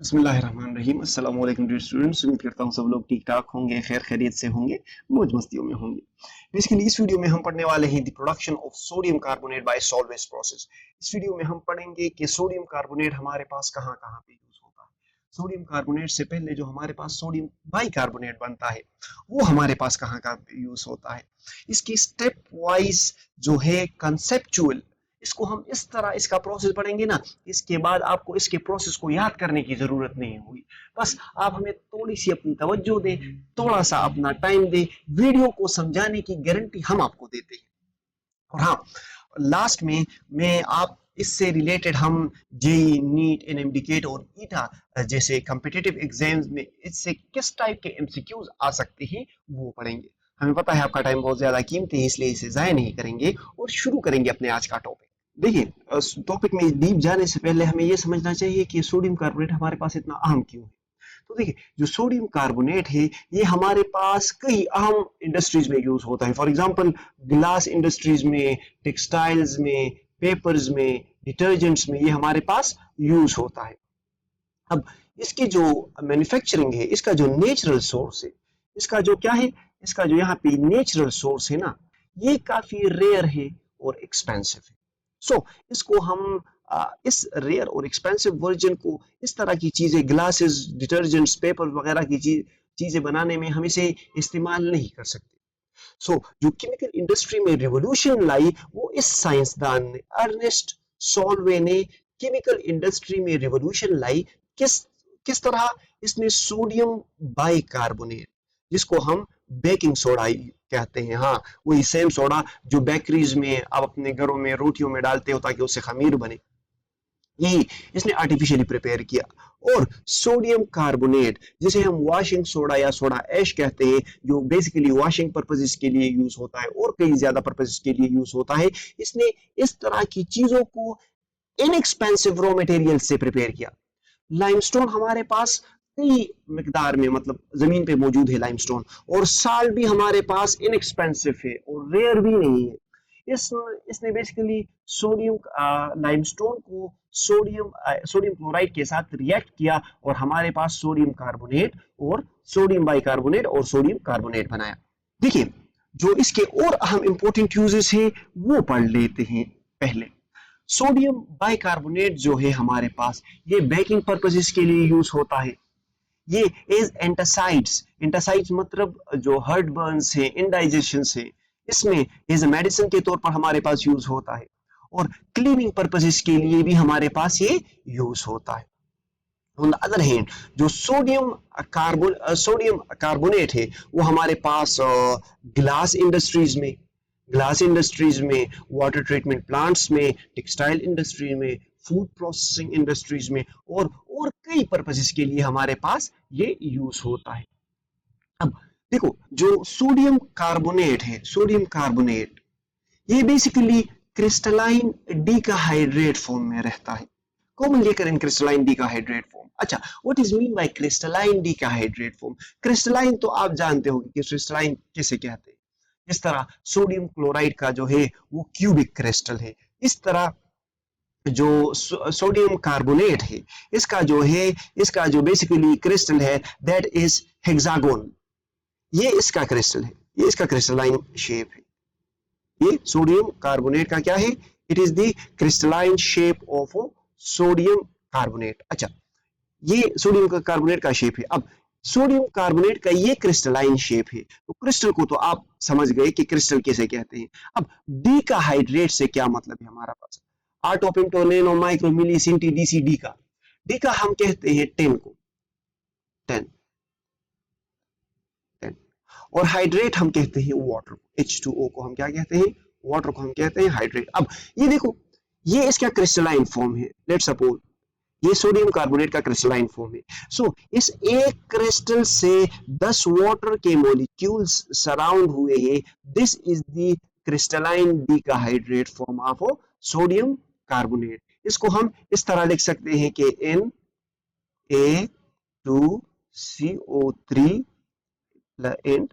बिस्मिल्लाहिर्रहमानिर्रहीम। अस्सलाम वालेकुम डियर स्टूडेंट्स। उम्मीद करता हूँ सब लोग ठीक ठाक होंगे, खैर खैरियत से होंगे, मौज मस्तियों में होंगे। बेसिकली इस वीडियो में हम पढ़ने वाले हैं the production of sodium carbonate by Solvay process. इस वीडियो में हम पढ़ेंगे कि सोडियम कार्बोनेट हमारे पास कहाँ कहाँ पे यूज होता है। सोडियम कार्बोनेट से पहले जो हमारे पास सोडियम बाइकार्बोनेट बनता है वो हमारे पास कहाँ कहाँ पे यूज होता है। इसकी स्टेप वाइज जो है कंसेप्चुअल, इसको हम इस तरह इसका प्रोसेस पढ़ेंगे ना, इसके बाद आपको इसके प्रोसेस को याद करने की जरूरत नहीं होगी। बस आप हमें थोड़ी सी अपनी तवज्जो दें, थोड़ा सा अपना टाइम दें, वीडियो को समझाने की गारंटी हम आपको देते हैं। और हाँ, लास्ट में मैं आप इससे रिलेटेड हम जेई, नीट, एनएमडीकेट और ईटा जैसे कॉम्पिटिटिव एग्जाम्स में इससे किस टाइप के एमसीक्यूज आ सकते हैं वो पढ़ेंगे। हमें पता है आपका टाइम बहुत ज्यादा कीमती है, इसलिए इसे जाया नहीं करेंगे और शुरू करेंगे अपने आज का टॉपिक। देखिए, टॉपिक में डीप जाने से पहले हमें यह समझना चाहिए कि सोडियम कार्बोनेट हमारे पास इतना अहम क्यों है। तो देखिए, जो सोडियम कार्बोनेट है ये हमारे पास कई अहम इंडस्ट्रीज में यूज होता है। फॉर एग्जांपल ग्लास इंडस्ट्रीज में, टेक्सटाइल्स में, पेपर्स में, डिटर्जेंट्स में ये हमारे पास यूज होता है। अब इसकी जो मैन्युफैक्चरिंग है, इसका जो नेचुरल सोर्स है, इसका जो क्या है, इसका जो यहाँ पे नेचुरल सोर्स है ना, ये काफी रेयर है और एक्सपेंसिव है। सो इसको हम इस रेयर और एक्सपेंसिव वर्जन को इस तरह की चीजें, ग्लासेस, डिटर्जेंट्स, पेपर वगैरह की चीजें बनाने में हम इसे इस्तेमाल नहीं कर सकते। जो केमिकल इंडस्ट्री में रिवोल्यूशन लाई वो इस साइंसदान ने, अर्नेस्ट सॉल्वे ने केमिकल इंडस्ट्री में रिवोल्यूशन लाई। किस किस तरह? इसने सोडियम बाइकार्बोनेट, जिसको हम बेकिंग सोडा कहते हैं, हाँ वही सेम सोडा जो बेकरीज में आप अपने घरों में रोटियों में डालते हो ताकि उससे खमीर बने, यही इसने आर्टिफिशियली प्रिपेयर किया। और सोडियम कार्बोनेट, जिसे हम वॉशिंग सोडा या सोडा ऐश कहते हैं, जो बेसिकली वॉशिंग पर्पसेस के लिए यूज होता है और कई ज्यादा पर्पसेस के लिए यूज होता है, इसने इस तरह की चीजों को इनएक्सपेंसिव रॉ मटेरियल से प्रिपेयर किया। लाइमस्टोन हमारे पास कई मिकदार में, मतलब जमीन पे मौजूद है लाइमस्टोन, और साल्ट भी हमारे पास इनएक्सपेंसिव है और रेयर भी नहीं है। इसने बेसिकली सोडियम लाइमस्टोन को सोडियम क्लोराइड के साथ रिएक्ट किया और हमारे पास सोडियम कार्बोनेट और सोडियम बाइकार्बोनेट और सोडियम कार्बोनेट बनाया। देखिए, जो इसके और अहम इंपॉर्टेंट यूजेस हैं वो पढ़ लेते हैं। पहले सोडियम बाइकार्बोनेट जो है हमारे पास, ये बेकिंग पर्पसेस के लिए यूज होता है। ये एज एंटासाइड्स मतलब जो हर्ट बर्न्स है, इंडाइजेशन है, इसमें एज मेडिसिन के तौर पर हमारे पास यूज होता है। और क्लीनिंग पर्पसेस के लिए भी हमारे पास ये यूज होता है। ऑन द अदर हैंड, जो सोडियम कार्बोनेट है वो हमारे पास ग्लास इंडस्ट्रीज में, वाटर ट्रीटमेंट प्लांट्स में, टेक्सटाइल इंडस्ट्री में, फूड प्रोसेसिंग इंडस्ट्रीज में और कई पर्पसेस के लिए हमारे पास ये यूज होता है। अब देखो, जो सोडियम कार्बोनेट ये बेसिकली क्रिस्टलाइन डीकाहाइड्रेट फॉर्म में रहता है, कॉमन लेकर इन क्रिस्टलाइन डीकाहाइड्रेट फॉर्म। अच्छा, what is mean by crystalline decahydrate form? Crystalline तो आप जानते होंगे कि क्रिस्टलाइन किसे कहते हैं। इस तरह सोडियम क्लोराइड का जो है वो क्यूबिक क्रिस्टल है। इस तरह जो सोडियम कार्बोनेट है, इसका जो बेसिकली क्रिस्टल है, दैट इज हेक्सागोन। ये इसका क्रिस्टल है, ये इसका क्रिस्टलाइन शेप है। ये सोडियम कार्बोनेट का क्या है? It is the crystalline shape of sodium carbonate. अच्छा, ये सोडियम कार्बोनेट का शेप है। अब सोडियम कार्बोनेट का ये क्रिस्टलाइन शेप है, तो क्रिस्टल को तो आप समझ गए कि क्रिस्टल किसे कहते हैं। अब डीकाहाइड्रेट से क्या मतलब है हमारा पास? आटोपिम टोलेनो माइक्रो मिली सिंटी डीसी डी का हम कहते हैं 10 को, 10 और हाइड्रेट हम कहते हैं वाटर को, H2O को हम क्या कहते हैं? वाटर को हम कहते हैं हाइड्रेट। अब ये देखो, ये इसका क्रिस्टलाइन फॉर्म है। लेट्स सपोज ये सोडियम कार्बोनेट का क्रिस्टलाइन फॉर्म है। सो इस एक क्रिस्टल से 10 वाटर के मॉलिक्यूल्स सराउंड हुए हैं। This is the crystalline decahydrate form of sodium carbonate. इसको हम इस तरह लिख सकते हैं कि Na2CO3 and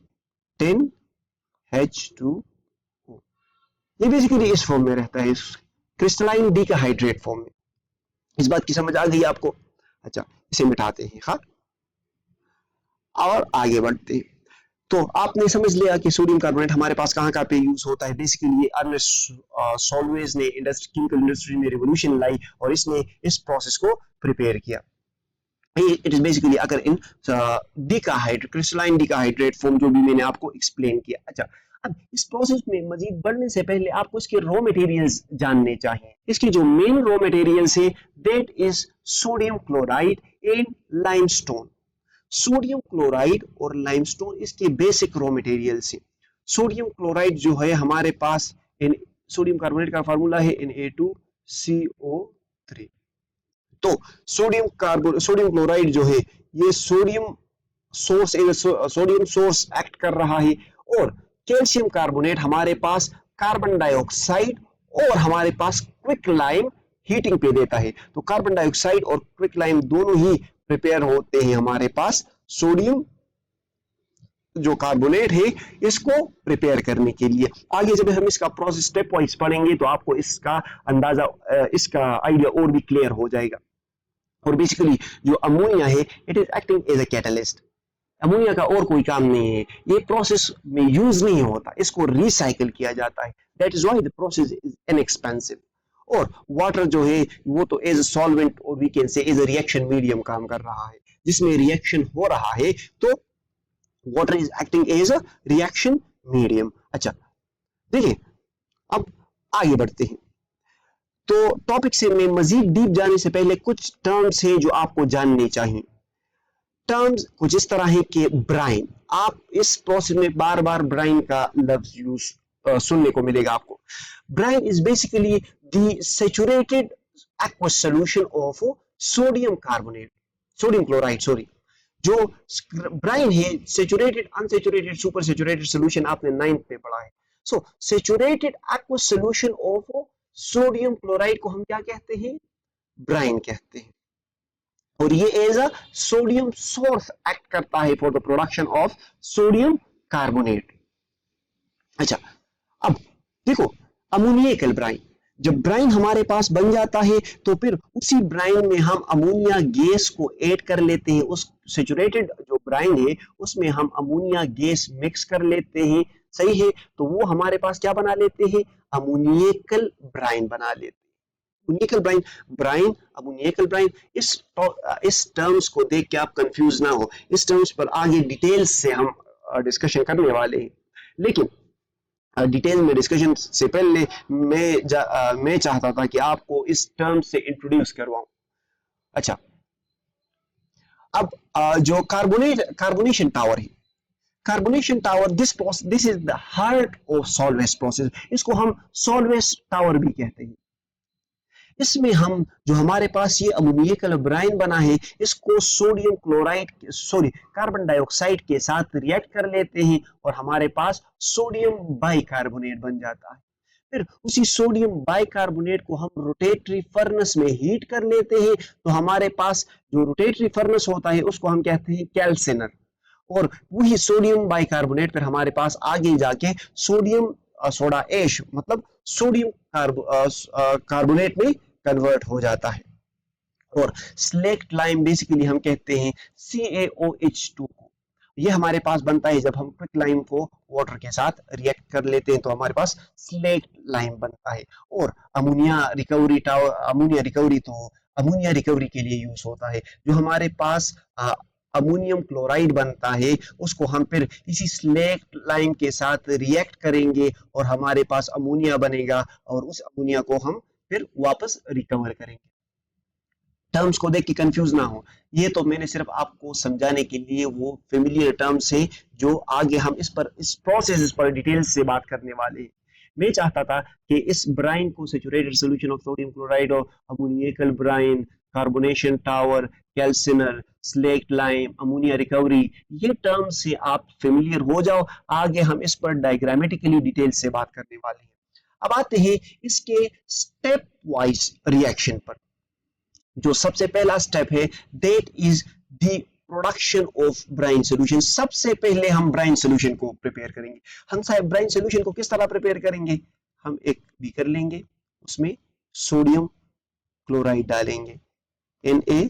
10H2O। ये बेसिकली इस फॉर्म में रहता है, इस क्रिस्टलाइन डीकाहाइड्रेट फॉर्म में। इस बात की समझ आ गई आपको? अच्छा, इसे मिटाते हैं। हाँ, और आगे बढ़ते हैं। तो आपने समझ लिया कि सोडियम कार्बोनेट हमारे पास कहाँ कहाँ पे यूज होता है। बेसिकली ये अर्नेस्ट सोल्वेज ने केमिकल इंडस्ट्री में रिवोल्यूशन लाई और इसने इस प्रोसेस को प्रिपेयर किया। इट इज बेसिकली अगर इन डिकाहाइड्रेट क्रिस्टलाइन डिकाहाइड्रेट फॉर्म, जो भी मैंने आपको एक्सप्लेन किया। अच्छा, अब इस प्रोसेस में मजीद बढ़ने से पहले आपको इसके रॉ मटेरियल्स जानने चाहिए। इसकी जो मेन रॉ मटेरियल्स है that is sodium chloride and limestone. Sodium chloride और लाइमस्टोन इसके बेसिक रॉ मटेरियल्स हैं। सोडियम क्लोराइड जो है हमारे पास सोडियम कार्बोनेट का फार्मूला है Na2CO3। तो सोडियम क्लोराइड जो है ये सोडियम सोर्स एक्ट कर रहा है, और कैल्शियम कार्बोनेट हमारे पास कार्बन डाइऑक्साइड और हमारे पास क्विक लाइम हीटिंग पे देता है। तो कार्बन डाइऑक्साइड और क्विक लाइम दोनों ही प्रिपेयर होते हैं हमारे पास सोडियम जो कार्बोनेट है इसको प्रिपेयर करने के लिए। आगे जब हम इसका प्रोसेस स्टेप वाइज पढ़ेंगे तो आपको इसका अंदाजा, इसका आइडिया और भी क्लियर हो जाएगा। और बेसिकली जो अमोनिया है it is acting as a catalyst. Ammonia का और कोई काम नहीं है, ये प्रोसेस में यूज नहीं होता, इसको रिसाइकिल किया जाता है। That is why the process is inexpensive. और वाटर जो है वो तो एज अ सॉल्वेंट और we can say as a reaction medium काम कर रहा है, जिसमें रिएक्शन हो रहा है तो water is acting as a reaction medium. अच्छा, देखिए अब आगे बढ़ते हैं। तो टॉपिक से में मजीद डीप जाने से पहले कुछ टर्म्स हैं जो आपको जानने चाहिए। टर्म्स कुछ इस तरह है कि ब्राइन, आप इस प्रोसेस में बार बार ब्राइन का लफ्ज यूज सुनने को मिलेगा आपको। Brine is basically the saturated aqueous solution of sodium carbonate, sodium chloride sorry. जो ब्राइन है saturated unsaturated super saturated solution आपने 9th में पढ़ा है। So saturated aqueous solution of sodium chloride को हम क्या कहते हैं, ब्राइन कहते हैं। और ये as a sodium source act करता है for the production of sodium carbonate. अच्छा, अब देखो अमोनियकल ब्राइन, जब ब्राइन हमारे पास बन जाता है तो फिर उसी ब्राइन में हम अमोनिया गैस को ऐड कर लेते हैं। उस सैचुरेटेड जो ब्राइन है उसमें हम अमोनिया गैस मिक्स कर लेते हैं, सही है। तो वो हमारे पास क्या बना लेते हैं, अमोनियकल ब्राइन बना लेते हैं। अमोनियकल ब्राइन अमोनियकल ब्राइन, इस टर्म्स को देख के आप कंफ्यूज ना हो, इस टर्म्स पर आगे डिटेल्स से हम डिस्कशन करने वाले हैं। लेकिन डिटेल में डिस्कशन से पहले मैं चाहता था कि आपको इस टर्म से इंट्रोड्यूस करवाऊं। अच्छा, अब जो कार्बोनेशन टावर है, carbonation tower this is the heart of Solvay process. इसको हम सॉल्वेज टावर भी कहते हैं। इसमें हम जो हमारे पास ये अमोनियकल ब्राइन बना है इसको सोडियम क्लोराइड कार्बन डाइऑक्साइड के साथ रिएक्ट कर लेते हैं और हमारे पास सोडियम बाइकार्बोनेट बन जाता है। फिर उसी सोडियम बाइकार्बोनेट को हम रोटेटरी फर्नेस में हीट कर लेते हैं, तो हमारे पास जो रोटेटरी फर्नेस होता है उसको हम कहते हैं कैल्सिनर। और वही सोडियम बाइकार्बोनेट फिर हमारे पास आगे जाके सोडियम सोडा ऐश मतलब सोडियम कार्बोनेट में कन्वर्ट हो जाता है। और स्लेक्ट लाइम बेसिकली हम कहते हैं CaOH2 को, ये हमारे पास बनता है जब हम क्विक लाइम को वाटर के साथ रिएक्ट कर लेते हैं तो हमारे पास स्लेक्ट लाइम बनता है। और अमोनिया रिकवरी तो अमोनिया रिकवरी के लिए यूज होता है। जो हमारे पास अमोनियम क्लोराइड बनता है उसको हम फिर इसी स्लेक्ट लाइम के साथ रिएक्ट करेंगे और हमारे पास अमोनिया बनेगा और उस अमोनिया को हम फिर वापस रिकवर करेंगे। टर्म्स को देख के कंफ्यूज ना हो, ये तो मैंने सिर्फ आपको समझाने के लिए वो फेमिलियर टर्म्स हैं जो आगे हम इस प्रोसेस पर डिटेल्स से बात करने वाले हैं। मैं चाहता था कि इस ब्राइन को saturated solution of sodium chloride और ammoniacal brine, carbonation tower, calciner, slaked lime, ammonia recovery, ये टर्म से आप फेमिलियर हो जाओ। आगे हम इस पर डायग्रामेटिकली डिटेल से बात करने वाले हैं। अब आते हैं इसके स्टेप वाइज रिएक्शन पर। जो सबसे पहला स्टेप है that is the production of brine solution. सबसे पहले हम ब्राइन सॉल्यूशन को प्रिपेयर करेंगे। हम साहब ब्राइन सॉल्यूशन को किस तरह प्रिपेयर करेंगे, हम एक बीकर लेंगे, उसमें सोडियम क्लोराइड डालेंगे Na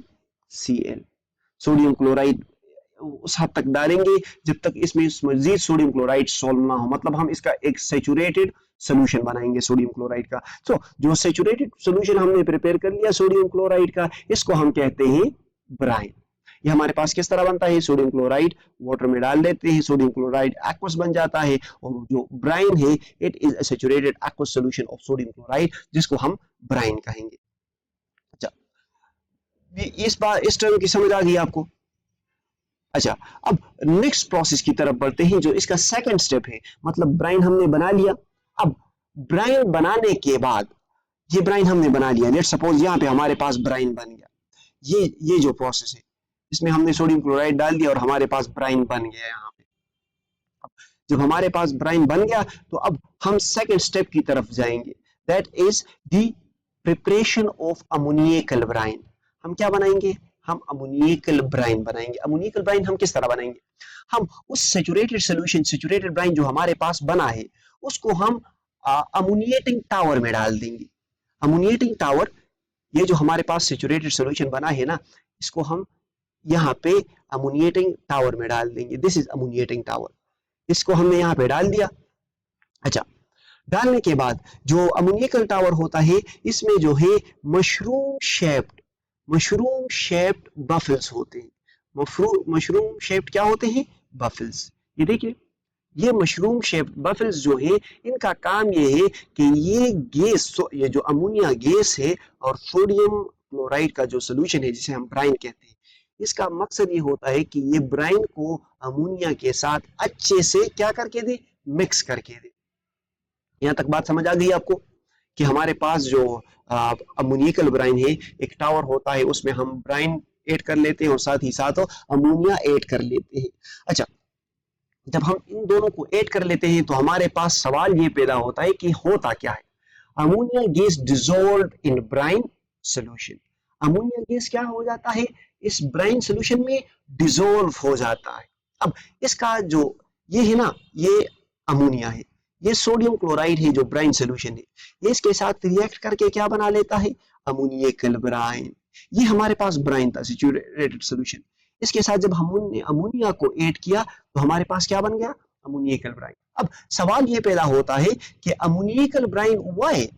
Cl। सोडियम क्लोराइड उस हद तक डालेंगे जब तक इसमें मजीद सोडियम क्लोराइड सॉल्व ना हो, मतलब हम इसका एक सैचुरेटेड सोल्यूशन बनाएंगे सोडियम क्लोराइड का। तो जो सैचुरेटेड सोल्यूशन हमने प्रिपेयर कर लिया सोडियम क्लोराइड का, इसको हम कहते हैं ब्राइन। ये हमारे पास किस तरह बनता है, सोडियम क्लोराइड वाटर में डाल देते हैं, सोडियम क्लोराइड एक्वस बन जाता है, और जो ब्राइन है it is a saturated aqueous solution of sodium chloride, जिसको हम ब्राइन कहेंगे। अच्छा, इस टर्म की समझ आ गई आपको? अच्छा, अब नेक्स्ट प्रोसेस की तरफ बढ़ते हैं, जो इसका सेकंड स्टेप है। मतलब ब्राइन हमने बना लिया। अब ब्राइन बनाने के बाद, ये ब्राइन हमने बना लिया, लेट्स सपोज यहाँ पे हमारे पास ब्राइन बन गया। ये जो प्रोसेस है, इसमें हमने सोडियम क्लोराइड डाल दिया और हमारे पास ब्राइन बन गया। यहाँ पे जब हमारे पास ब्राइन बन गया तो अब हम सेकंड स्टेप की तरफ जाएंगे, that is the preparation of ammoniacal brine. हम क्या बनाएंगे, हम अमोनियकल ब्राइन बनाएंगे। अमोनियकल ब्राइन हम किस तरह बनाएंगे, हम उस सैचुरेटेड सॉल्यूशन, सैचुरेटेड ब्राइन जो हमारे पास बना है, उसको हम अमोनिएटिंग टावर में डाल देंगे। अमोनिएटिंग टावर, ये जो हमारे पास सैचुरेटेड सॉल्यूशन बना है ना, इसको हम यहाँ पे अमोनिएटिंग टावर में डाल देंगे। This is ammoniating tower. इसको हमने यहाँ पे डाल दिया। अच्छा, डालने के बाद जो अमोनियकल टावर होता है, इसमें जो है मशरूम शेप्ड बफल्स होते हैं। मशरूम शेप्ड क्या होते हैं, बफल्स। ये देखिए, ये मशरूम शेप्ड बफल्स जो है, इनका काम ये है कि ये गैस, ये जो अमोनिया गैस है और सोडियम क्लोराइड का जो सोल्यूशन है जिसे हम ब्राइन कहते हैं, इसका मकसद ये होता है कि ये ब्राइन को अमोनिया के साथ अच्छे से क्या करके दे, मिक्स करके दे। यहाँ तक बात समझ आ गई आपको कि हमारे पास जो अमोनियकल ब्राइन है, एक टावर होता है, उसमें हम ब्राइन ऐड कर लेते हैं और साथ ही साथ अमोनिया ऐड कर लेते हैं। अच्छा, जब हम इन दोनों को ऐड कर लेते हैं तो हमारे पास सवाल ये पैदा होता है कि होता क्या है। Ammonia gas dissolve in brine solution. Ammonia gas क्या हो जाता है, इस ब्राइन सॉल्यूशन में डिसॉल्व हो जाता है। अब इसका जो ये है ना, ये अमोनिया है, ये सोडियम क्लोराइड है जो ब्राइन सॉल्यूशन है, ये इसके साथ रिएक्ट करके क्या बना लेता है, अमोनियकल ब्राइन। ये हमारे पास ब्राइन था, सैचुरेटेड सॉल्यूशन। इसके साथ जब हमने अमोनिया को ऐड किया तो हमारे पास क्या बन गया, अमोनियकल ब्राइन। अब सवाल ये पैदा होता है कि ammoniacal brine, why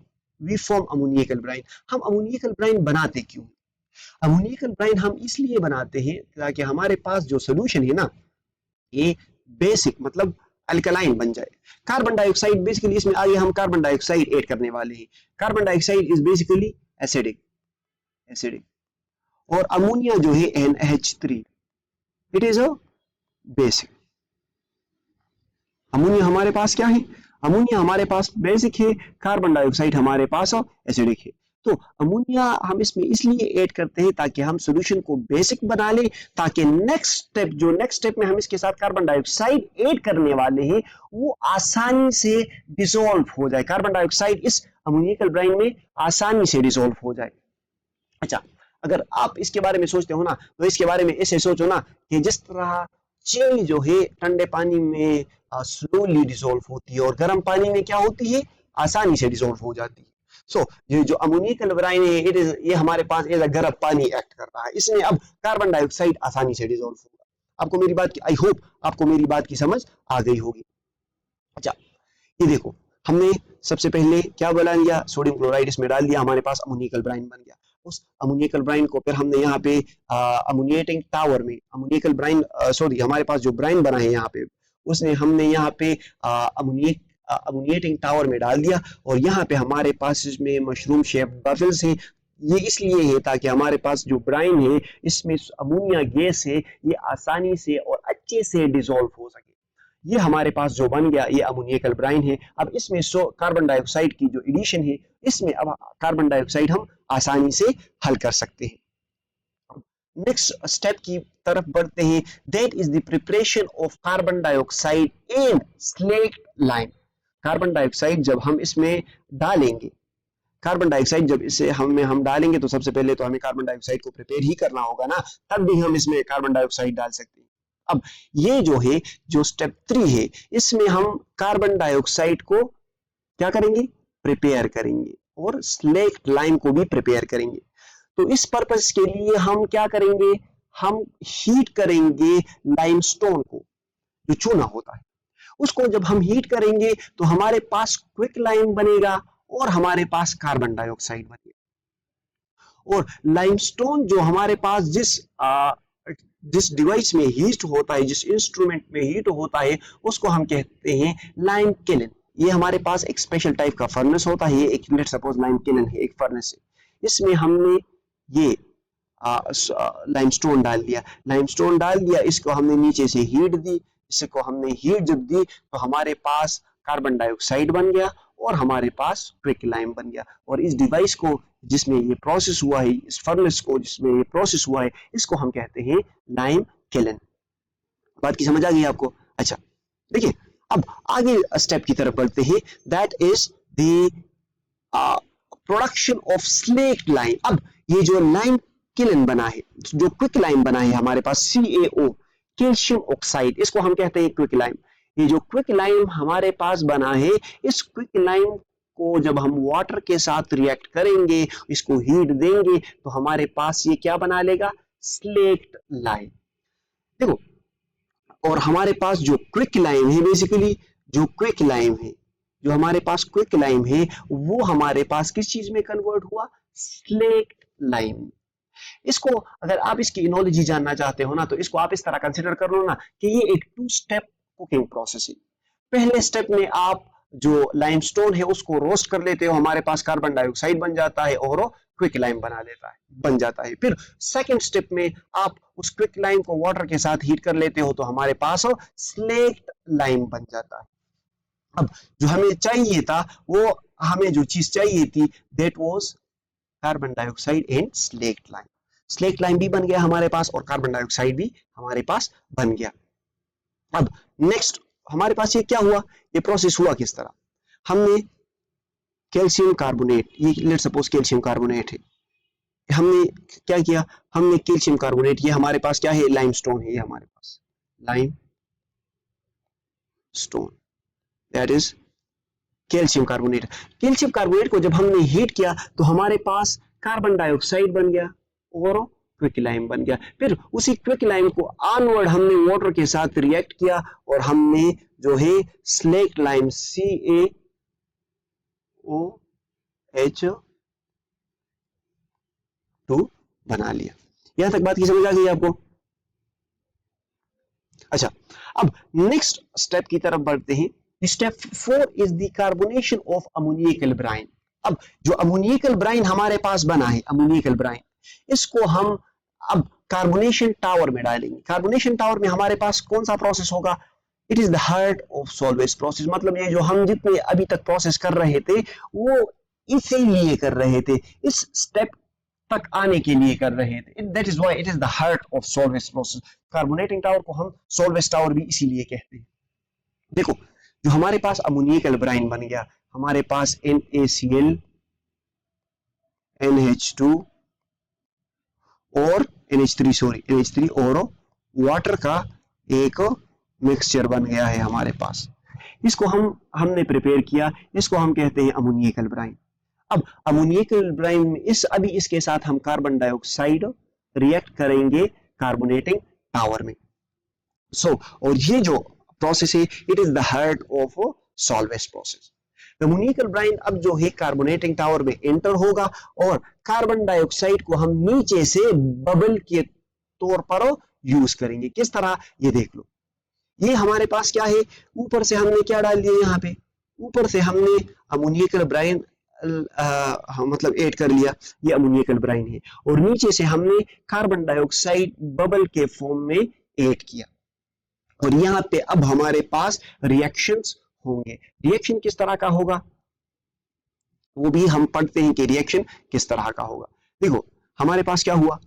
we form ammoniacal brine, हम अमोनियकल ब्राइन बनाते क्यों? अमोनियकल ब्राइन हम इसलिए बनाते हैं ताकि हमारे पास जो सोल्यूशन है ना, ये बेसिक मतलब अल्कलाइन बन जाए। कार्बन डाइऑक्साइड बेसिकली, इसमें आगे हम कार्बन डाइऑक्साइड ऐड करने वाले हैं। Carbon dioxide is basically acidic, और अमोनिया जो है NH3, it is a basic. Ammonia हमारे पास क्या है, अमोनिया हमारे पास बेसिक है, कार्बन डाइऑक्साइड हमारे पास एसिडिक है। तो अमोनिया हम इसमें इसलिए ऐड करते हैं ताकि हम सॉल्यूशन को बेसिक बना लें, ताकि नेक्स्ट स्टेप में हम इसके साथ कार्बन डाइऑक्साइड ऐड करने वाले हैं, वो आसानी से डिसॉल्व हो जाए। कार्बन डाइऑक्साइड इस अमोनियकल ब्राइन में आसानी से डिसॉल्व हो जाए। अच्छा, अगर आप इसके बारे में सोचते हो ना, तो इसके बारे में ऐसे सोचो ना कि जिस तरह चीनी जो है ठंडे पानी में स्लोली डिसॉल्व होती है और गर्म पानी में क्या होती है, आसानी से डिसॉल्व हो जाती है। सो ये जो अमोनियकल ब्राइन है, ये हमारे पास एज अ गर्म पानी एक्ट कर रहा है, इसमें अब कार्बन डाइऑक्साइड आसानी से डिसॉल्व होगा। आपको मेरी बात की, आई होप आपको मेरी बात की समझ आ गई होगी। अच्छा, ये देखो, हमने सबसे पहले क्या बना लिया, सोडियम क्लोराइड इसमें डाल दिया, हमारे पास अमोनियकल ब्राइन बन गया। उस अमोनियकल ब्राइन को फिर हमने यहाँ पे अमोनिएटिंग टावर में, अमोनियकल ब्राइन हमारे पास जो ब्राइन बना है यहाँ पे, उसने हमने यहाँ पे अमोनिएटिंग टावर में डाल दिया, और यहाँ पे हमारे पास इसमें मशरूम शेप बफल्स हैं। ये इसलिए है ताकि हमारे पास जो ब्राइन है, इसमें अमोनिया गैस है, ये आसानी से और अच्छे से डिसॉल्व हो सके। ये हमारे पास जो बन गया, ये अमोनियकल ब्राइन है। अब इसमें कार्बन डाइऑक्साइड की जो एडिशन है, इसमें अब कार्बन डाइऑक्साइड हम आसानी से हल कर सकते हैं। नेक्स्ट स्टेप की तरफ बढ़ते हैं, that is the preparation of carbon dioxide in slaked lime. Carbon dioxide जब हम इसमें डालेंगे, कार्बन डाइऑक्साइड जब इसे हम डालेंगे, तो सबसे पहले तो हमें कार्बन डाइऑक्साइड को प्रिपेयर ही करना होगा ना, तब भी हम इसमें कार्बन डाइऑक्साइड डाल सकते हैं। अब ये जो है, जो स्टेप 3 है, इसमें हम कार्बन डाइऑक्साइड को क्या करेंगे, प्रिपेयर करेंगे, और स्लेक्ट लाइम को भी प्रिपेयर करेंगे। तो इस पर्पस के लिए हम क्या करेंगे, हम हीट करेंगे लाइमस्टोन को, जो चूना होता है उसको जब हम हीट करेंगे तो हमारे पास क्विक लाइम बनेगा और हमारे पास कार्बन डाइऑक्साइड बनेगा। और लाइमस्टोन जो हमारे पास जिस डिवाइस में हीट होता है, जिस इंस्ट्रूमेंट में हीट होता है, उसको हम कहते हैं लाइम किलन। ये हमारे पास एक स्पेशल टाइप का फर्नेस होता है, ये एक लेट्स सपोज लाइम किलन है, एक फर्नेस है, इसमें हमने ये लाइमस्टोन डाल दिया, इसको हमने नीचे से हीट दी, इसको हमने हीट जब दी तो हमारे पास कार्बन डाइऑक्साइड बन गया और हमारे पास क्विक लाइम बन गया। और इस डिवाइस को जिसमें ये प्रोसेस हुआ है, इस फर्नेस को जिसमें ये प्रोसेस हुआ है, इसको हम कहते हैं लाइम किलन। बात की समझ आ गई आपको? अच्छा देखिए, अब आगे स्टेप की तरफ बढ़ते हैं, that is the production of slaked lime. अब ये जो लाइम किलन बना है, जो क्विक लाइम बना है हमारे पास, CaO कैल्शियम ऑक्साइड, इसको हम कहते हैं क्विक लाइम। ये जो क्विक लाइम हमारे पास बना है, इस क्विक लाइम को जब हम वाटर के साथ रिएक्ट करेंगे, इसको हीट देंगे, तो हमारे पास ये क्या बना लेगा, स्लेक्ट लाइम। देखो, और हमारे पास जो क्विक लाइम है, बेसिकली जो क्विक लाइम है, जो हमारे पास क्विक लाइम है, वो हमारे पास किस चीज में कन्वर्ट हुआ, स्लेक्ट लाइम। इसको अगर आप इसकी इनोलॉजी जानना चाहते हो ना, तो इसको आप इस तरह कंसिडर कर लो ना कि ये एक 2 स्टेप कुकिंग प्रोसेस है। पहले स्टेप में आप जो लाइमस्टोन है उसको रोस्ट कर लेते हो, हमारे पास कार्बन डाइऑक्साइड बन जाता है और क्विक लाइम बन जाता है। फिर सेकंड स्टेप में आप उस क्विक लाइम को वाटर के साथ हीट कर लेते हो, तो हमारे पास स्लेक्ट लाइम बन जाता है। अब जो हमें चाहिए था, वो हमें जो चीज चाहिए थी, that was carbon dioxide and slaked lime. Slaked lime भी बन गया हमारे पास और कार्बन डाइऑक्साइड भी हमारे पास बन गया। अब नेक्स्ट हमारे पास ये क्या हुआ, ये प्रोसेस हुआ किस तरह, हमने कैल्शियम कार्बोनेट, ये लेट्स सपोज कैल्शियम कार्बोनेट है, हमने क्या किया, हमने कैल्शियम कार्बोनेट, ये हमारे पास क्या है, लाइमस्टोन है, ये हमारे पास limestone, that is calcium carbonate. Calcium carbonate को जब हमने हीट किया तो हमारे पास कार्बन डाइऑक्साइड बन गया और क्विक लाइम बन गया। फिर उसी क्विक लाइम को ऑनवर्ड हमने वाटर के साथ रिएक्ट किया और हमने जो है स्लेक्ट लाइम CaOH2 बना लिया। यहां तक बात की समझ आ गई आपको? अच्छा, अब नेक्स्ट स्टेप की तरफ बढ़ते हैं। Step 4 is the carbonation of ammoniacal brine. अब जो अमोनियकल ब्राइन हमारे पास बना है, अमोनियकल ब्राइन, इसको हम अब कार्बोनेशन टावर में डालेंगे। कार्बोनेशन टावर में हमारे पास कौन सा प्रोसेस होगा, it is the heart of Solvay process. मतलब ये जो हम जितने अभी तक प्रोसेस कर रहे थे, वो इसीलिए कर रहे थे, इस स्टेप तक आने के लिए कर रहे थे। That is why it is the heart of Solvay process. Carbonating tower को हम सॉल्वेज टावर भी इसीलिए कहते हैं। देखो, जो हमारे पास अमोनियकल ब्राइन बन गया, हमारे पास NaCl, NH2 और NH3 और वाटर का एक मिक्सचर बन गया है हमारे पास। इसको हमने प्रिपेयर किया, इसको हम कहते हैं अमोनियकल ब्राइन। अब अमोनियकल ब्राइन में इसके साथ हम कार्बन डाइऑक्साइड रिएक्ट करेंगे कार्बोनेटिंग टावर में। और ये जो प्रोसेस है, it is the heart of Solvay process. Ammoniacal brine अब जो है कार्बोनेटिंग टावर में एंटर होगा और कार्बन डाइऑक्साइड को हम नीचे से बबल के तौर पर यूज करेंगे। किस तरह, ये देख लो, ये हमारे पास क्या है, ऊपर से हमने क्या डाल दिया, यहाँ पे ऊपर से हमने अमोनियकल ब्राइन मतलब ऐड कर लिया, ये अमोनियकल ब्राइन है, और नीचे से हमने कार्बन डाइऑक्साइड बबल के फॉर्म में ऐड किया। और यहाँ पे अब हमारे पास रिएक्शंस होंगे। रिएक्शन किस तरह का होगा, वो भी हम पढ़ते हैं कि रिएक्शन किस तरह का होगा। देखो, हमारे पास क्या हुआ,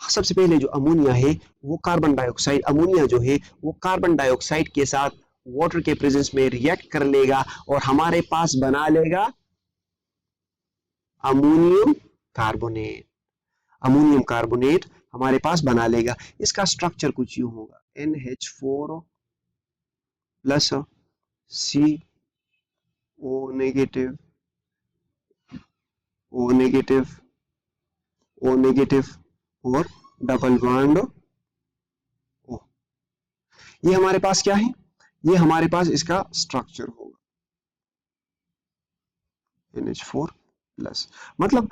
सबसे पहले जो अमोनिया है वो कार्बन डाइऑक्साइड, अमोनिया जो है वो कार्बन डाइऑक्साइड के साथ वाटर के प्रेजेंस में रिएक्ट कर लेगा और हमारे पास बना लेगा अमोनियम कार्बोनेट। अमोनियम कार्बोनेट हमारे पास बना लेगा। इसका स्ट्रक्चर कुछ यूं होगा, NH4 plus CO negative, O negative O negative और डबल बॉन्ड O। ये हमारे पास क्या है, ये हमारे पास इसका स्ट्रक्चर होगा NH4 प्लस, मतलब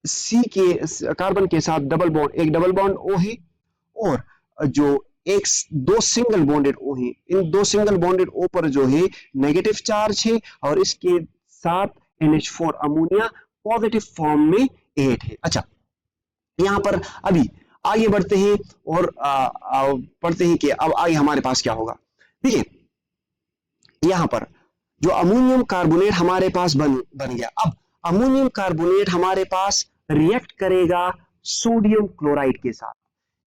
C के कार्बन के साथ डबल बॉन्ड, एक डबल बॉन्ड O है और जो एक दो सिंगल बॉन्डेड O है, इन दो सिंगल बॉन्डेड O पर जो है नेगेटिव चार्ज है और इसके साथ NH4 अमोनिया पॉजिटिव फॉर्म में 8 है। अच्छा, यहां पर अभी आगे बढ़ते हैं और पढ़ते हैं कि अब आगे हमारे पास क्या होगा। देखिए यहां पर जो अमोनियम कार्बोनेट हमारे पास बन गया, अब अमोनियम कार्बोनेट हमारे पास रिएक्ट करेगा सोडियम क्लोराइड के साथ।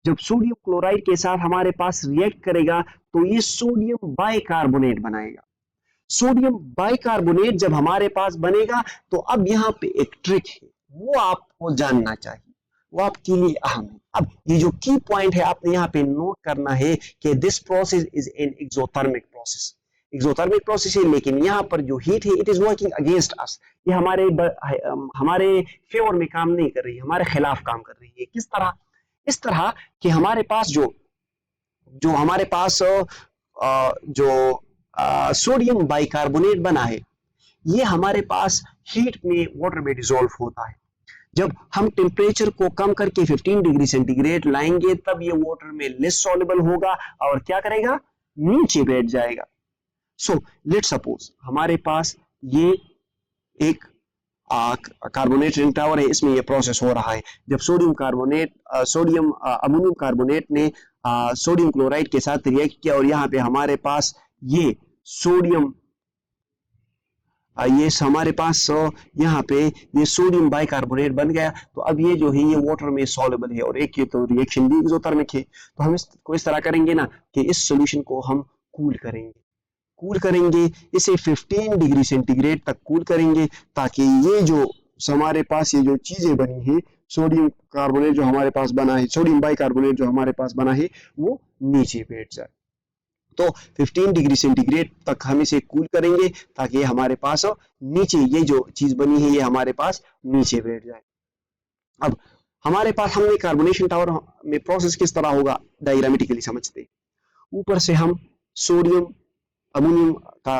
जब सोडियम क्लोराइड के साथ हमारे पास रिएक्ट करेगा तो ये सोडियम बाइकार्बोनेट बनाएगा। सोडियम बाइकार्बोनेट जब हमारे पास बनेगा तो अब यहाँ पे एक ट्रिक है, वो आपको जानना चाहिए, वो आपके लिए अहम है। अब ये जो की पॉइंट है आपने यहाँ पे नोट करना है कि this process is an exothermic process, exothermic process है, लेकिन यहाँ पर जो हीट है it is working against us, ये हमारे फेवर में काम नहीं कर रही है, हमारे खिलाफ काम कर रही है। किस तरह? इस तरह कि हमारे पास जो हमारे पास जो सोडियम बाइकार्बोनेट बना है, ये हमारे पास हीट में वाटर में डिसॉल्व होता है। जब हम टेम्परेचर को कम करके 15 डिग्री सेंटीग्रेड लाएंगे तब ये वाटर में लेस सॉल्युबल होगा और क्या करेगा, नीचे बैठ जाएगा। सो लेट सपोज हमारे पास ये एक कार्बोनेट रिंग टावर है, इसमें ये प्रोसेस हो रहा है। जब सोडियम अमोनियम कार्बोनेट ने सोडियम क्लोराइड के साथ रिएक्ट किया और यहाँ पे हमारे पास ये सोडियम हमारे पास यहाँ पे ये सोडियम बाइकार्बोनेट बन गया। तो अब ये जो है ये वाटर में सॉल्युबल है और एक ये तो रिएक्शन भी एक्सोथर्मिक है। तो हम इसको इस तरह करेंगे ना कि इस सॉल्यूशन को हम कूल करेंगे, इसे 15 डिग्री सेंटीग्रेड तक कूल करेंगे ताकि ये जो हमारे पास ये जो चीजें बनी है, सोडियम कार्बोनेट जो हमारे पास बना है, सोडियम बाइकार्बोनेट जो हमारे पास बना है, वो नीचे बैठ जाए। तो 15 डिग्री सेंटीग्रेड तक हम इसे कूल करेंगे ताकि हमारे पास नीचे ये जो चीज बनी है ये हमारे पास नीचे बैठ जाए। अब हमारे पास हमने कार्बोनेशन टावर में प्रोसेस किस तरह होगा डायग्रामेटिकली समझते हैं। ऊपर से हम सोडियम अमोनियम का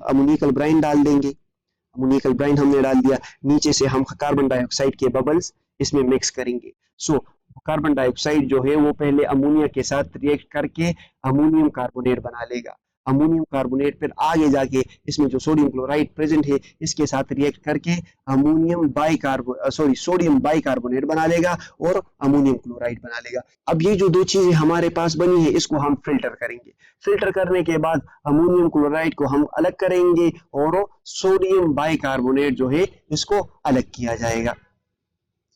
अमोनिकल ब्राइन डाल देंगे, अमोनिकल ब्राइन हमने डाल दिया। नीचे से हम कार्बन डाइऑक्साइड के बबल्स इसमें मिक्स करेंगे। सो कार्बन डाइऑक्साइड जो है वो पहले अमोनिया के साथ रिएक्ट करके अमोनियम कार्बोनेट बना लेगा। अमोनियम कार्बोनेट फिर आगे जाके इसमें जो सोडियम क्लोराइड प्रेजेंट है इसके साथ रिएक्ट करके सोडियम बाइकार्बोनेट बना लेगा और अमोनियम क्लोराइड बना लेगा। अब ये जो दो चीजें हमारे पास बनी है इसको हम फिल्टर करेंगे। फिल्टर करने के बाद अमोनियम क्लोराइड को हम अलग करेंगे और सोडियम बाइकार्बोनेट जो है इसको अलग किया जाएगा।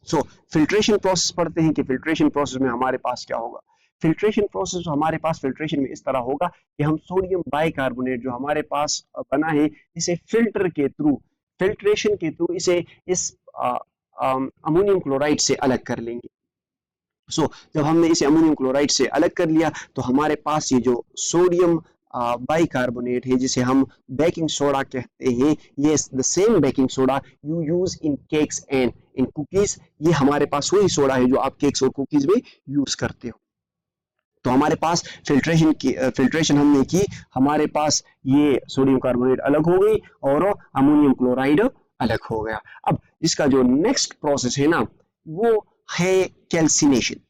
सो फिल्ट्रेशन प्रोसेस पढ़ते हैं कि फिल्ट्रेशन प्रोसेस में हमारे पास क्या होगा। फिल्ट्रेशन प्रोसेस हमारे पास फिल्ट्रेशन में इस तरह होगा कि हम सोडियम बाइकार्बोनेट जो हमारे पास बना है इसे फिल्ट्रेशन के थ्रू इसे इस अमोनियम क्लोराइड से अलग कर लेंगे। सो जब हमने इसे अमोनियम क्लोराइड से अलग कर लिया तो हमारे पास ये जो सोडियम बाइकार्बोनेट है जिसे हम बेकिंग सोडा कहते हैं, ये the same baking soda you use in cakes and in cookies, ये हमारे पास वही सोडा है जो आप केक्स और कुकीज में यूज करते हो। तो हमारे पास फिल्ट्रेशन हमने की, हमारे पास ये सोडियम कार्बोनेट अलग हो गई और अमोनियम क्लोराइड अलग हो गया। अब इसका जो नेक्स्ट प्रोसेस है ना वो है कैल्सिनेशन।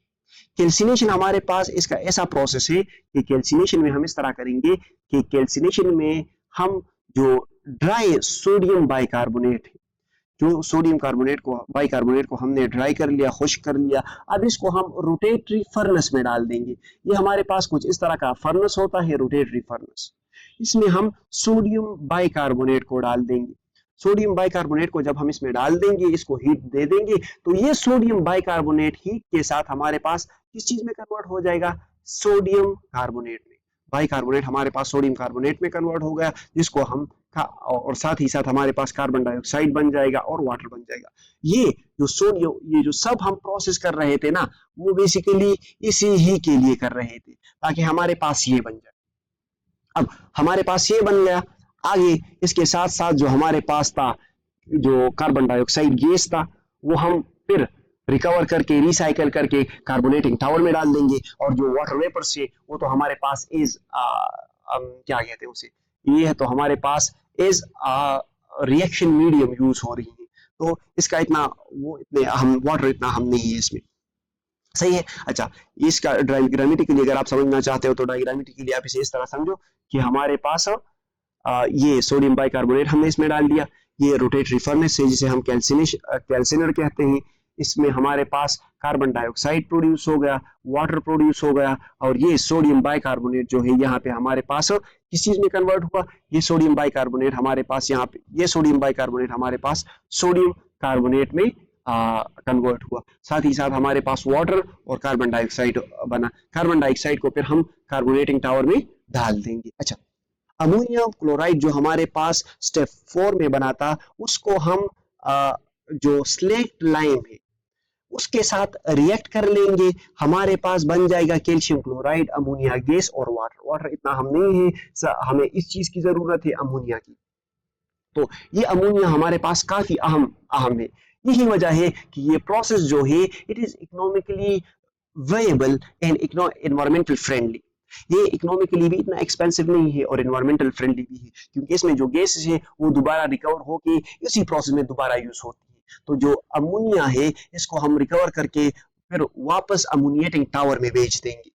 कैल्सिनेशन हमारे पास इसका ऐसा प्रोसेस है कि कैल्सिनेशन में हम इस तरह करेंगे कि कैल्सिनेशन में हम जो ड्राई सोडियम बाइकार्बोनेट है, जो सोडियम बाइकार्बोनेट को हमने ड्राई कर लिया, खुश्क कर लिया, अब इसको हम रोटेटरी फर्नेस में डाल देंगे। ये हमारे पास कुछ इस तरह का फर्नेस होता है, रोटेटरी फर्नेस। इसमें हम सोडियम बाइकार्बोनेट को डाल देंगे। सोडियम बाइकार्बोनेट को जब हम इसमें डाल देंगे, इसको हीट दे देंगे, तो ये सोडियम बाइकार्बोनेट हीट के साथ हमारे पास किस चीज में कन्वर्ट हो जाएगा, सोडियम कार्बोनेट में। बाइकार्बोनेट हमारे पास सोडियम कार्बोनेट में कन्वर्ट हो गया, जिसको हम और साथ ही साथ हमारे पास कार्बन डाइऑक्साइड बन जाएगा और वाटर बन जाएगा। ये जो सब हम प्रोसेस कर रहे थे ना वो बेसिकली इसी ही के लिए कर रहे थे ताकि हमारे पास ये बन जाए। अब हमारे पास ये बन गया, आगे इसके साथ साथ जो हमारे पास था जो कार्बन डाइऑक्साइड गैस था वो हम फिर रिकवर करके रिसाइकल करके कार्बोनेटिंग टावर में डाल देंगे, और जो वाटर वेपर से वो तो हमारे पास इज क्या कहते हैं उसे, ये है तो हमारे पास इज रिएक्शन मीडियम यूज हो रही है, तो इसका इतना वो इतने अहम वाटर इतना अहम नहीं है इसमें, सही है। अच्छा, इसका डायग्रामेटिकली अगर आप समझना चाहते हो तो डायग्रामेटिकली आप इसे इस तरह समझो कि हमारे पास ये सोडियम बाइकार्बोनेट हमने इसमें डाल दिया, ये रोटेटरी फर्नेस है जिसे हम कैल्सिनर कहते हैं, इसमें हमारे पास कार्बन डाइऑक्साइड प्रोड्यूस हो गया, वाटर प्रोड्यूस हो गया, और ये सोडियम बाइकार्बोनेट जो है यहाँ पे हमारे पास किस चीज में कन्वर्ट हुआ, ये सोडियम बाइकार्बोनेट हमारे पास यहाँ पे, ये सोडियम बाइकार्बोनेट हमारे पास सोडियम कार्बोनेट में कन्वर्ट हुआ, साथ ही साथ हमारे पास वाटर और कार्बन डाइऑक्साइड बना, कार्बन डाइऑक्साइड को फिर हम कार्बोनेटिंग टावर में डाल देंगे। अच्छा, अमोनियम क्लोराइड जो हमारे पास स्टेप 4 में बना था, उसको हम जो स्लेक्ट लाइम है उसके साथ रिएक्ट कर लेंगे, हमारे पास बन जाएगा कैल्शियम क्लोराइड, अमोनिया गैस और वाटर इतना हम नहीं है, हमें इस चीज की जरूरत है अमोनिया की, तो ये अमोनिया हमारे पास काफी अहम है। यही वजह है कि ये प्रोसेस जो है it is economically viable and environmental friendly, ये इकोनॉमिकली भी इतना एक्सपेंसिव नहीं है और एनवायरमेंटल फ्रेंडली भी है, क्योंकि इसमें जो गैसेस है वो दोबारा रिकवर होके इसी प्रोसेस में दोबारा यूज होती है। तो जो अमोनिया है इसको हम रिकवर करके फिर वापस अमोनिएटिंग टावर में भेज देंगे।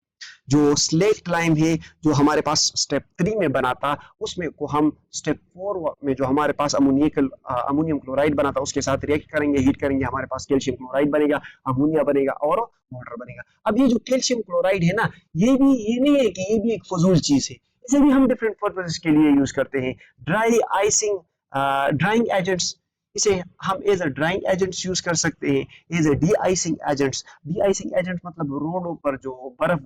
जो स्लेक्ट लाइम है जो हमारे पास स्टेप 3 में बना था, उसमें को हम स्टेप 4 में जो हमारे पास अमोनियम क्लोराइड बना था उसके साथ रिएक्ट करेंगे, हीट करेंगे, हमारे पास कैल्शियम क्लोराइड बनेगा, अमोनिया बनेगा और वाटर बनेगा। अब ये जो कैल्शियम क्लोराइड है ना, ये नहीं है कि ये भी एक फजूल चीज है, इसे भी हम डिफरेंट पर्पसेस के लिए यूज करते हैं। ड्राइंग एजेंट्स, इसे हम as a drying agents use कर सकते हैं, as a deicing agents मतलब रोडों पर जो बर्फ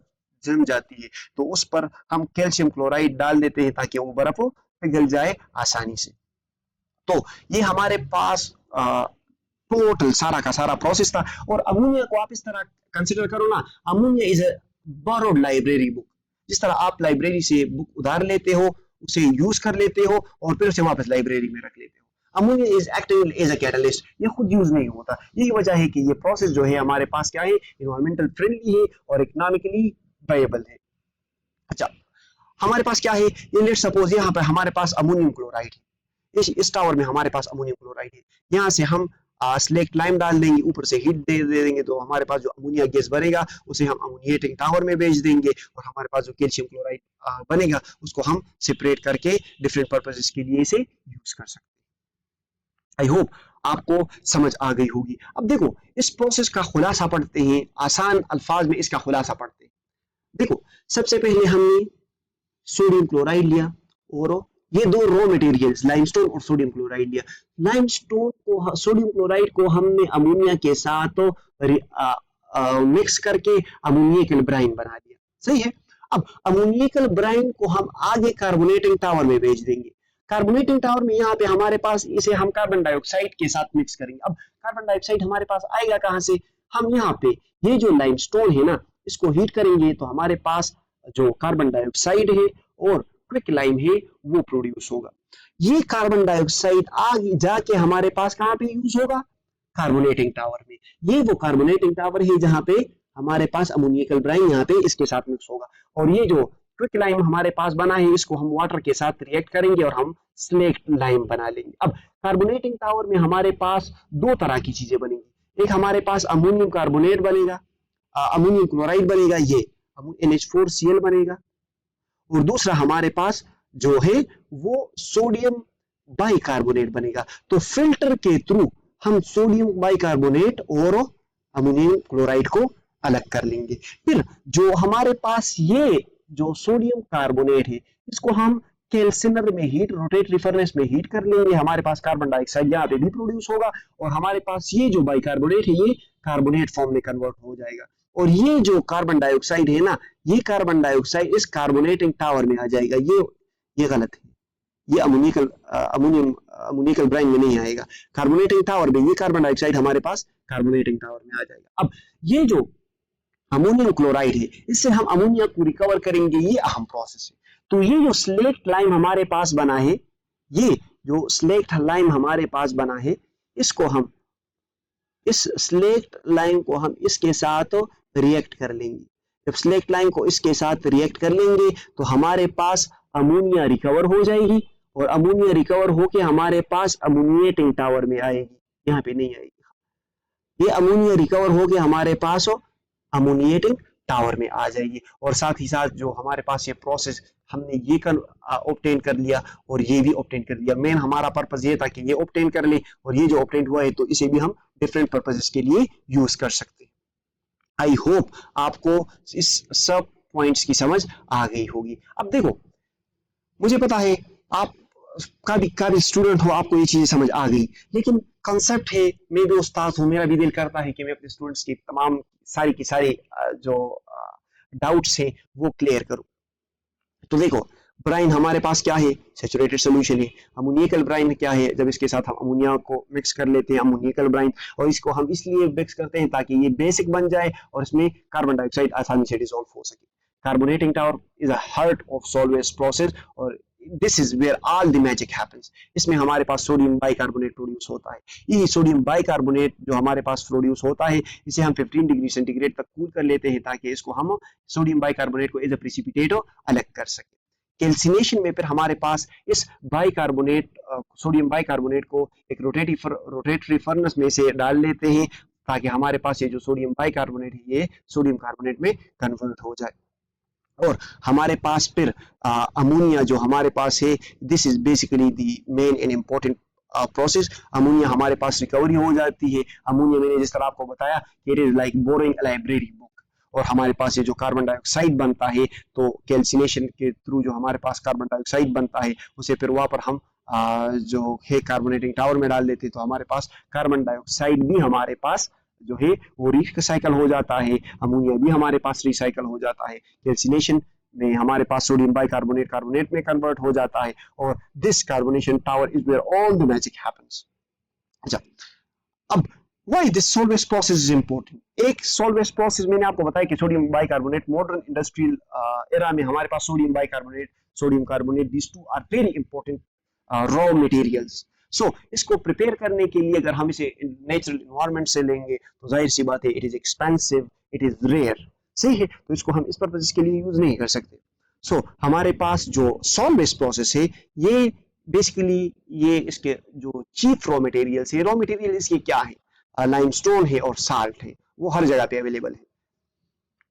जम जाती है तो उस पर हम कैल्शियम क्लोराइड डाल देते हैं ताकि वो बर्फ पिघल जाए आसानी से। तो ये हमारे पास टोटल सारा का सारा प्रोसेस था। और अमोनिया को आप इस तरह कंसिडर करो ना, ammonia is a borrowed library book, जिस तरह आप लाइब्रेरी से बुक उधार लेते हो, उसे यूज कर लेते हो और फिर उसे वापस लाइब्रेरी में रख लेते हो। Ammonia is acting as a catalyst, ये खुद यूज नहीं होता। यही वजह है कि ये प्रोसेस जो है हमारे पास क्या है, एनवायरमेंटल फ्रेंडली है और इकोनॉमिकली वायबल है। अच्छा, हमारे पास क्या है, ये लेट्स सपोज यहाँ पे हमारे पास अमोनियम क्लोराइड है, इस टावर में हमारे पास अमोनियम क्लोराइड है, यहाँ से हम स्लेक्ट लाइम डाल देंगे, ऊपर से हीट दे देंगे, तो हमारे पास जो अमोनिया गैस बनेगा उसे हम अमोनिएटिंग टावर में भेज देंगे, और हमारे पास जो कैल्शियम क्लोराइड बनेगा उसको हम सेपरेट करके डिफरेंट पर्पसेस के लिए इसे यूज कर सकते हैं। आई होप आपको समझ आ गई होगी। अब देखो इस प्रोसेस का खुलासा पढ़ते हैं, आसान अल्फाज में इसका खुलासा पढ़ते हैं। देखो सबसे पहले हमने सोडियम क्लोराइड लिया, और ये दो रॉ मटेरियल्स लाइमस्टोन और सोडियम क्लोराइड लिया। लाइमस्टोन को, सोडियम क्लोराइड को हमने अमोनिया के साथ मिक्स करके अमोनियकल ब्राइन बना दिया, सही है। अब अमोनियकल ब्राइन को हम आगे कार्बोनेटिंग टावर में भेज देंगे। कार्बोनेटिंग टावर में यहाँ पे हमारे पास इसे हम कार्बन डाइऑक्साइड के साथ मिक्स करेंगे। अब कार्बन डाइऑक्साइड हमारे पास आएगा कहाँ से, हम यहाँ पे ये जो लाइमस्टोन है ना, इसको हीट करेंगे तो हमारे पास जो कार्बन डाइऑक्साइड है और क्विक लाइम है वो प्रोड्यूस होगा। ये कार्बन डाइऑक्साइड आगे जाके हमारे पास कहाँ पे यूज होगा, कार्बोनेटिंग टावर में। ये वो कार्बोनेटिंग टावर है जहाँ पे हमारे पास अमोनियकल ब्राइन यहाँ पे इसके साथ मिक्स होगा, और ये जो क्विक लाइम हमारे पास बना है इसको हम वाटर के साथ रिएक्ट करेंगे और हम स्लेक्ट लाइम बना लेंगे। अब कार्बोनेटिंग टावर में हमारे पास दो तरह की चीजें बनेंगी, एक हमारे पास अमोनियम कार्बोनेट बनेगा, अमोनियम क्लोराइड बनेगा, ये NH4Cl बनेगा, और दूसरा हमारे पास जो है वो सोडियम बाइकार्बोनेट बनेगा। तो फिल्टर के थ्रू हम सोडियम बाइकार्बोनेट और अमोनियम क्लोराइड को अलग कर लेंगे। फिर जो हमारे पास ये जो सोडियम कार्बोनेट है इसको हम कैल्सिनर में हीट, रोटेटरी फर्नेस में हीट कर लेंगे, हमारे पास कार्बन डाइऑक्साइड यहाँ पे भी प्रोड्यूस होगा, और हमारे पास ये जो बाइकार्बोनेट है ये कार्बोनेट फॉर्म में कन्वर्ट हो जाएगा। और ये जो कार्बन डाइऑक्साइड है ना, ये कार्बन डाइऑक्साइड इस कार्बोनेटिंग टावर में आ जाएगा। ये गलत है, ये अमोनियकल ब्राइन में नहीं आएगा, कार्बोनेटिंग टावर में ये कार्बन डाइऑक्साइड हमारे पास कार्बोनेटिंग टावर में आ जाएगा। अब ये जो अमोनियम क्लोराइड है इससे हम अमोनिया को रिकवर करेंगे, ये अहम प्रोसेस है। तो ये जो स्लेक्ट लाइम हमारे पास बना है, ये जो स्लेक्ट लाइम हमारे पास बना है इसको हम इस स्लेक्ट लाइन को हम इसके साथ रिएक्ट कर लेंगे। जब स्लेक्ट लाइन को इसके साथ रिएक्ट कर लेंगे तो हमारे पास अमोनिया रिकवर हो जाएगी, और अमोनिया रिकवर होके हमारे पास अमोनिएटिंग टावर में आएगी, यहाँ पे नहीं आएगी। ये अमोनिया रिकवर होके हमारे पास अमोनिएटिंग टावर में आ जाएगी, और साथ ही साथ जो हमारे पास ये प्रोसेस हमने ये ऑब्टेन कर लिया और ये भी ऑब्टेन कर लिया। मेन हमारा पर्पस ये था कि ये ऑब्टेन कर ले, और ये जो ऑब्टेन हुआ है तो इसे भी हम डिफरेंट पर्पसेस के लिए यूज कर सकते हैं। आई होप आपको इस सब पॉइंट्स की समझ आ गई होगी। अब देखो, मुझे पता है आप का भी स्टूडेंट हो, आपको ये चीजें समझ आ गई, लेकिन कंसेप्ट है, मैं भी उस्ताद हूँ, मेरा भी दिल करता है कि मैं अपने स्टूडेंट्स की तमाम सारी की सारी जो डाउट्स है वो क्लियर करूँ। तो देखो, ब्राइन हमारे पास क्या है, सैचुरेटेड सोल्यूशन है। अमोनियकल ब्राइन क्या है, जब इसके साथ हम अमोनिया को मिक्स कर लेते हैं, अमोनियकल ब्राइन, और इसको हम इसलिए मिक्स करते हैं ताकि ये बेसिक बन जाए और इसमें कार्बन डाइऑक्साइड आसानी से डिसॉल्व हो सके। Carbonating tower is a heart of Solvay process, और this is where all the magic happens. इसमें हमारे पास सोडियम बाइकार्बोनेट प्रोड्यूस होता है। ये सोडियम बाइकार्बोनेट जो हमारे पास प्रोड्यूस होता है, इसे हम 15 डिग्री सेंटीग्रेड तक कूल कर लेते हैं ताकि इसको हम सोडियम बाइकार्बोनेट को एज अ प्रेसिपिटेट अलग कर सके। कैल्सिनेशन में फिर हमारे पास इस बाइकार्बोनेट सोडियम बाइकार्बोनेट को एक रोटेटरी फर्नेस में से डाल लेते हैं ताकि हमारे पास ये जो सोडियम बाइकार्बोनेट है ये सोडियम कार्बोनेट में कन्वर्ट हो जाए। और हमारे पास फिर अमोनिया जो हमारे पास है, this is basically the main and important process. Ammonia हमारे पास रिकवरी हो जाती है। अमोनिया मैंने जिस तरह आपको बताया, it is like boring a library book, और हमारे पास ये जो कार्बन डाइऑक्साइड बनता है, तो कैल्सिनेशन के थ्रू जो हमारे पास कार्बन डाइऑक्साइड बनता है उसे फिर वहां पर हम जो है कार्बोनेटिंग टावर में डाल देते हैं, तो हमारे पास कार्बन डाइऑक्साइड भी हमारे पास जो है वो रिसाइकल हो जाता है, अमोनिया भी हमारे पास रिसाइकल हो जाता है। कैल्सिनेशन में हमारे पास सोडियम बाइकार्बोनेट कार्बोनेट में कन्वर्ट हो जाता है, और this carbonation tower is where all the magic happens. अच्छा, अब why this Solvay process is important. एक सॉल्वेज प्रोसेस मैंने आपको बताया कि sodium bicarbonate, modern industrial era में हमारे पास sodium bicarbonate, sodium carbonate, these two are very important raw materials. So इसको प्रिपेयर करने के लिए अगर हम इसे नेचुरल एनवायरनमेंट से लेंगे तो जाहिर सी बात है, it is expensive, it is rare, सही है, तो इसको हम इस पर्पस के लिए यूज नहीं कर सकते। सो हमारे पास जो सॉल्वेज प्रोसेस है, ये बेसिकली ये इसके जो चीफ रॉ मटेरियल्स है, रॉ मटेरियल इसके क्या है, लाइमस्टोन है और साल्ट है, वो हर जगह पे अवेलेबल है।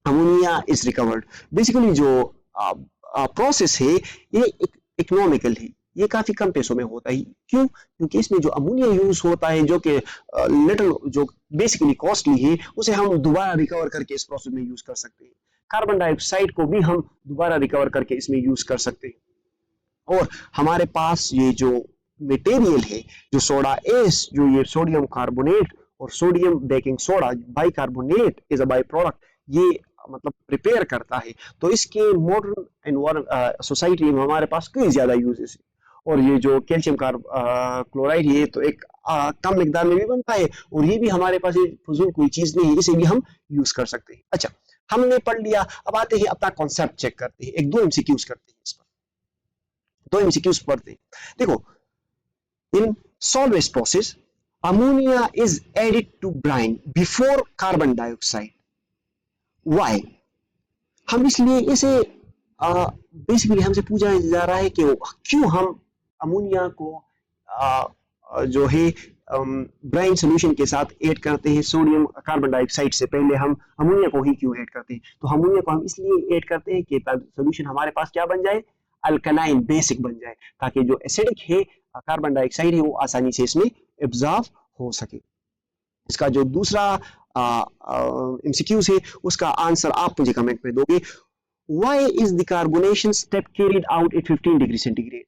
Ammonia is recovered. बेसिकली जो प्रोसेस है ये इकोनॉमिकल है, ये काफी कम पैसों में होता है। क्यों? क्योंकि इसमें जो अमोनिया यूज होता है, जो कि लिटिल जो बेसिकली कॉस्टली है, उसे हम दोबारा रिकवर करके इस प्रोसेस में यूज कर सकते हैं। कार्बन डाइऑक्साइड को भी हम दोबारा रिकवर करके इसमें यूज कर सकते हैं। और हमारे पास ये जो मटेरियल है, जो सोडा एस, जो ये सोडियम कार्बोनेट और sodium baking soda bicarbonate is a by product, ये मतलब प्रिपेयर करता है, तो इसके मॉडर्न सोसाइटी में हमारे पास कई ज्यादा यूजेस है। और ये जो कैल्शियम क्लोराइड है, तो एक कम मिकदार में भी बनता है, और ये भी हमारे पास फजूल कोई चीज नहीं है, इसे भी हम यूज कर सकते हैं। अच्छा, हमने पढ़ लिया, अब आते हैं अपना कॉन्सेप्ट चेक करते हैं, एक दो एमसीक्यूज करते हैं इस पर, दो एमसीक्यूज पढ़ते हैं। देखो, in Solvay process ammonia is added to brine before carbon dioxide. Why? हम इसलिए इसे बेसिकली हमसे पूछा जा रहा है कि क्यों हम अमोनिया को जो है ब्राइन सोल्यूशन के साथ ऐड करते हैं, सोडियम कार्बन डाइऑक्साइड से पहले हम अमोनिया को ही क्यों ऐड करते हैं। तो अमोनिया को हम इसलिए ऐड करते हैं कि सोल्यूशन हमारे पास क्या बन जाए, अल्कलाइन बेसिक बन जाए, ताकि जो एसिडिक है कार्बन डाइऑक्साइड है वो आसानी से इसमें एब्जॉर्ब हो सके। इसका जो दूसरा एमसीक्यूज है, उसका आंसर आप मुझे कमेंट में दोगे। Why is the carbonation step carried out at 15 degree centigrade?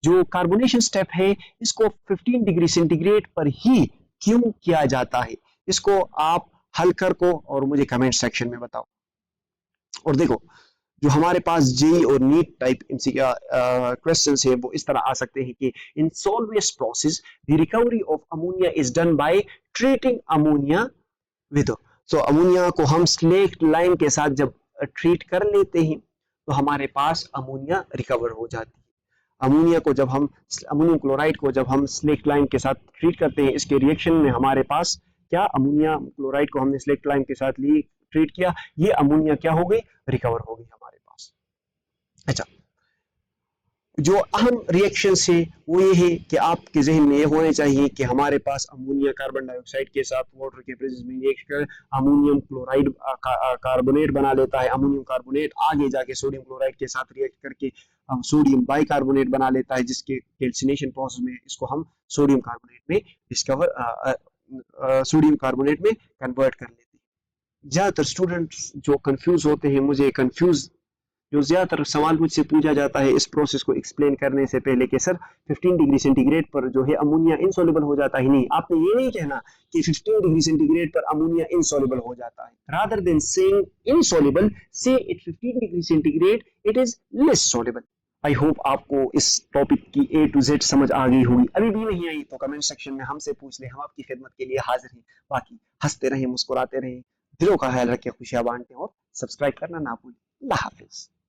जो कार्बोनेशन स्टेप है, इसको 15 डिग्री सेंटीग्रेड पर ही क्यों किया जाता है? इसको आप हल कर को और मुझे कमेंट सेक्शन में बताओ। और देखो, जो हमारे पास जेई और नीट टाइप क्वेश्चंस है, वो इस तरह आ सकते हैं कि in Solvay process the recovery of ammonia is done by treating ammonia with. So ammonia को हम स्लेक्ट लाइन के साथ जब ट्रीट कर लेते हैं तो हमारे पास अमोनिया रिकवर हो जाती है। अमोनिया को जब हम अमोनियम क्लोराइड को जब हम स्लेक्ट लाइन के साथ ट्रीट करते हैं, इसके रिएक्शन में हमारे पास क्या अमोनिया क्लोराइड को हमने स्लेक्ट लाइम के साथ ली ट्रीट किया, ये अमोनिया क्या हो गई, रिकवर हो गई हमारे पास। अच्छा, जो अहम रिएक्शन है वो ये है कि आपके जहन में ये होने चाहिए कि हमारे पास अमोनिया कार्बन डाइऑक्साइड के साथ वाटर के प्रेजेंस में रिएक्ट कर अमोनियम क्लोराइड कार्बोनेट बना लेता है, अमोनियम कार्बोनेट आगे जाके सोडियम क्लोराइड के साथ रिएक्ट करके सोडियम बाइकार्बोनेट बना लेता है, जिसके कैल्सिनेशन प्रोसेस में इसको हम सोडियम कार्बोनेट में सोडियम कार्बोनेट में कन्वर्ट कर लेते हैं। ज्यादातर स्टूडेंट्स जो कंफ्यूज होते हैं, मुझे कंफ्यूज जो ज्यादातर सवाल मुझसे पूछा जाता है इस प्रोसेस को एक्सप्लेन करने से पहले कि सर 15 डिग्री सेंटीग्रेड पर जो है अमोनिया इनसॉल्युबल हो जाता है। नहीं, आपने ये नहीं कहना कि 15 डिग्री सेंटीग्रेड पर अमोनिया इनसॉल्युबल हो जाता है, रादर देन सेइंग इनसॉल्युबल से it 15 degree centigrade it is less soluble. I hope आपको इस टॉपिक की A to Z समझ आ गई होगी। अभी भी नहीं आई तो कमेंट सेक्शन में हमसे पूछ ले, हम आपकी खिदमत के लिए हाजिर हैं। बाकी हंसते रहें, मुस्कुराते रहें, दिलों का ख्याल रखें, खुशियां बांटें और सब्सक्राइब करना ना भूलें। अल्लाह हाफिज।